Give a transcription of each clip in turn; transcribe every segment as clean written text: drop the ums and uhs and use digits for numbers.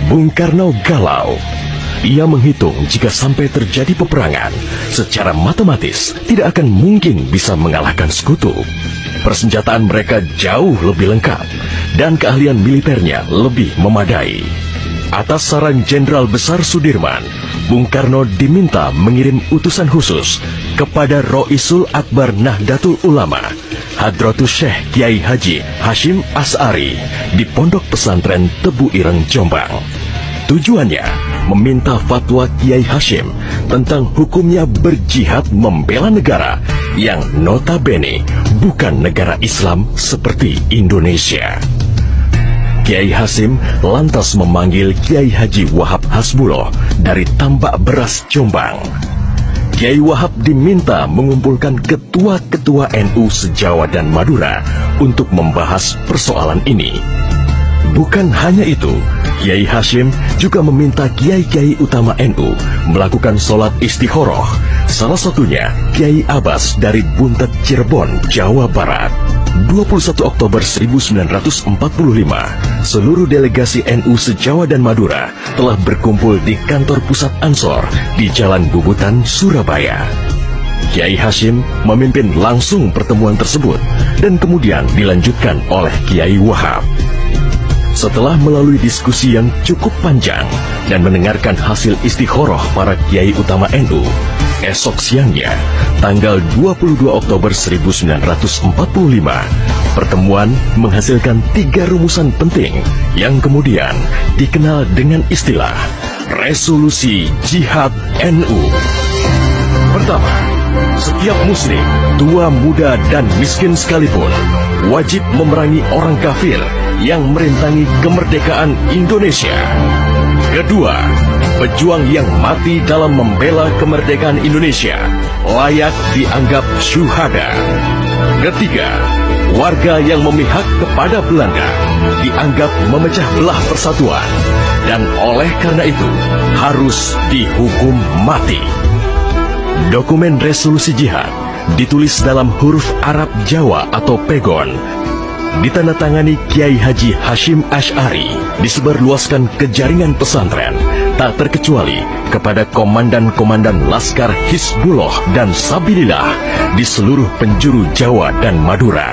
Bung Karno galau. Ia menghitung jika sampai terjadi peperangan, secara matematis tidak akan mungkin bisa mengalahkan sekutu. Persenjataan mereka jauh lebih lengkap dan keahlian militernya lebih memadai. Atas saran Jenderal Besar Sudirman, Bung Karno diminta mengirim utusan khusus kepada Roisul Akbar Nahdlatul Ulama, Hadratus Syekh Kiai Haji Hashim Asy'ari di Pondok Pesantren Tebu Ireng, Jombang. Tujuannya meminta fatwa Kiai Hashim tentang hukumnya berjihad membela negara yang notabene bukan negara Islam seperti Indonesia. Kiai Hashim lantas memanggil Kiai Haji Wahab Hasbuloh dari Tambak Beras, Jombang. Kiai Wahab diminta mengumpulkan ketua-ketua NU se-Jawa dan Madura untuk membahas persoalan ini. Bukan hanya itu, Kiai Hashim juga meminta kiai-kiai utama NU melakukan sholat istikharah, salah satunya Kiai Abbas dari Buntet, Cirebon, Jawa Barat. 21 Oktober 1945, seluruh delegasi NU se-Jawa dan Madura telah berkumpul di kantor pusat Ansor di Jalan Bubutan, Surabaya. Kiai Hashim memimpin langsung pertemuan tersebut dan kemudian dilanjutkan oleh Kiai Wahab. Setelah melalui diskusi yang cukup panjang dan mendengarkan hasil istikharah para kiai utama NU, esok siangnya, tanggal 22 Oktober 1945, pertemuan menghasilkan 3 rumusan penting yang kemudian dikenal dengan istilah Resolusi Jihad NU. Pertama, setiap muslim, tua, muda, dan miskin sekalipun, wajib memerangi orang kafir yang merintangi kemerdekaan Indonesia. Kedua, pejuang yang mati dalam membela kemerdekaan Indonesia layak dianggap syuhada. Ketiga, warga yang memihak kepada Belanda dianggap memecah belah persatuan dan oleh karena itu harus dihukum mati. Dokumen resolusi jihad ditulis dalam huruf Arab Jawa atau pegon, ditandatangani Kiai Haji Hashim Asy'ari, disebarluaskan ke jaringan pesantren, tak terkecuali kepada komandan-komandan Laskar Hizbullah dan Sabilillah di seluruh penjuru Jawa dan Madura.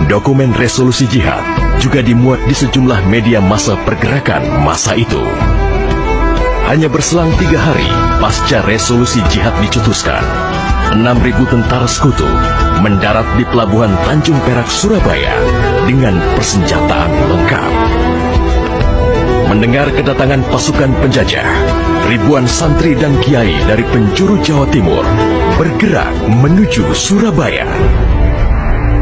Dokumen resolusi jihad juga dimuat di sejumlah media massa pergerakan masa itu. Hanya berselang 3 hari pasca resolusi jihad dicetuskan, 6.000 tentara sekutu mendarat di Pelabuhan Tanjung Perak, Surabaya dengan persenjataan lengkap. Mendengar kedatangan pasukan penjajah, ribuan santri dan kiai dari penjuru Jawa Timur bergerak menuju Surabaya.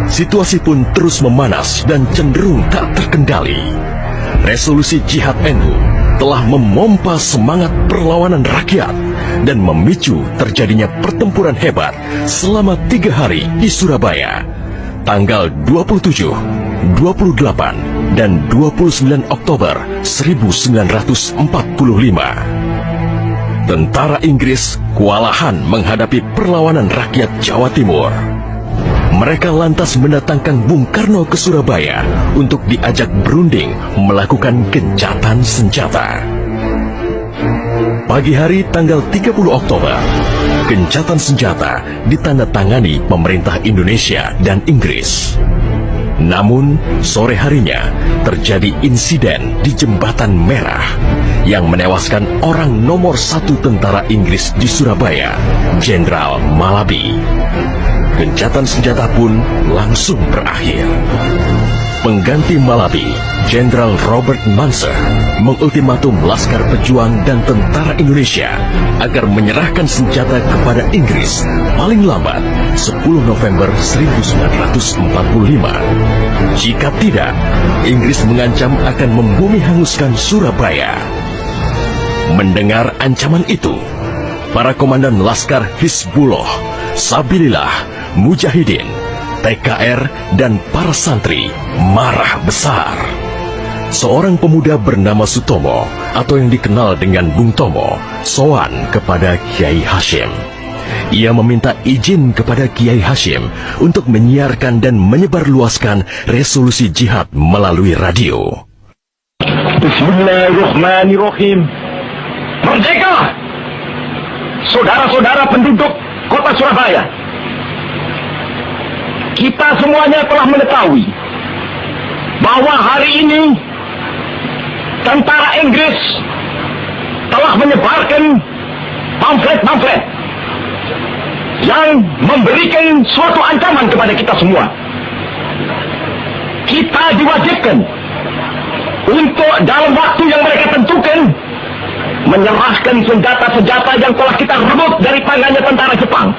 Situasi pun terus memanas dan cenderung tak terkendali. Resolusi jihad NU telah memompa semangat perlawanan rakyat dan memicu terjadinya pertempuran hebat selama 3 hari di Surabaya, tanggal 27, 28, dan 29 Oktober 1945. Tentara Inggris kewalahan menghadapi perlawanan rakyat Jawa Timur. Mereka lantas mendatangkan Bung Karno ke Surabaya untuk diajak berunding melakukan gencatan senjata. Pagi hari tanggal 30 Oktober, gencatan senjata ditandatangani pemerintah Indonesia dan Inggris. Namun, sore harinya terjadi insiden di Jembatan Merah yang menewaskan orang nomor 1 tentara Inggris di Surabaya, Jenderal Malabi. Gencatan senjata pun langsung berakhir. Pengganti Malabi, Jenderal Robert Munser, mengultimatum Laskar Pejuang dan tentara Indonesia agar menyerahkan senjata kepada Inggris paling lambat 10 November 1945. Jika tidak, Inggris mengancam akan membumi hanguskan Surabaya. Mendengar ancaman itu, para komandan Laskar Hizbullah, Sabilillah, Mujahidin, TKR, dan para santri marah besar. Seorang pemuda bernama Sutomo atau yang dikenal dengan Bung Tomo sowan kepada Kiai Hashim. Ia meminta izin kepada Kiai Hashim untuk menyiarkan dan menyebarluaskan resolusi jihad melalui radio. Bismillahirrahmanirrahim. Merdeka! Saudara-saudara penduduk kota Surabaya, kita semuanya telah mengetahui bahwa hari ini tentara Inggris telah menyebarkan pamflet-pamflet yang memberikan suatu ancaman kepada kita semua. Kita diwajibkan untuk dalam waktu yang mereka tentukan menyerahkan senjata-senjata yang telah kita rebut dari tangannya tentara Jepang.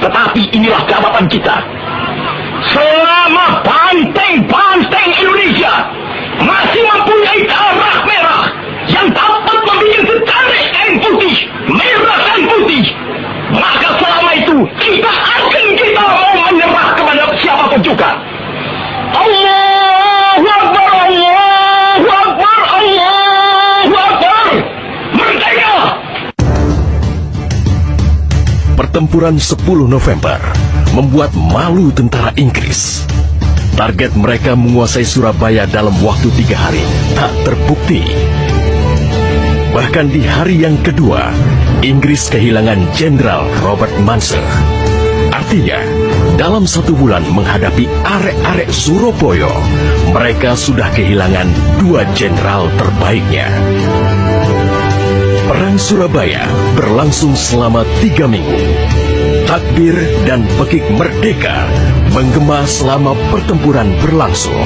Tetapi inilah jawaban kita. Selama banteng-banteng Indonesia masih mempunyai darah merah yang dapat membuat secarik kain putih, merah dan putih, maka selama itu kita mau menyerah kepada siapapun juga. Allahu Akbar, Allahu Akbar, Allahu Akbar. Merdeka! Pertempuran 10 November membuat malu tentara Inggris. Target mereka menguasai Surabaya dalam waktu 3 hari tak terbukti. Bahkan di hari yang kedua, Inggris kehilangan Jenderal Robert Munser. Artinya, dalam 1 bulan menghadapi arek-arek Surabaya, mereka sudah kehilangan 2 jenderal terbaiknya. Perang Surabaya berlangsung selama 3 minggu. Takbir dan pekik merdeka menggema selama pertempuran berlangsung.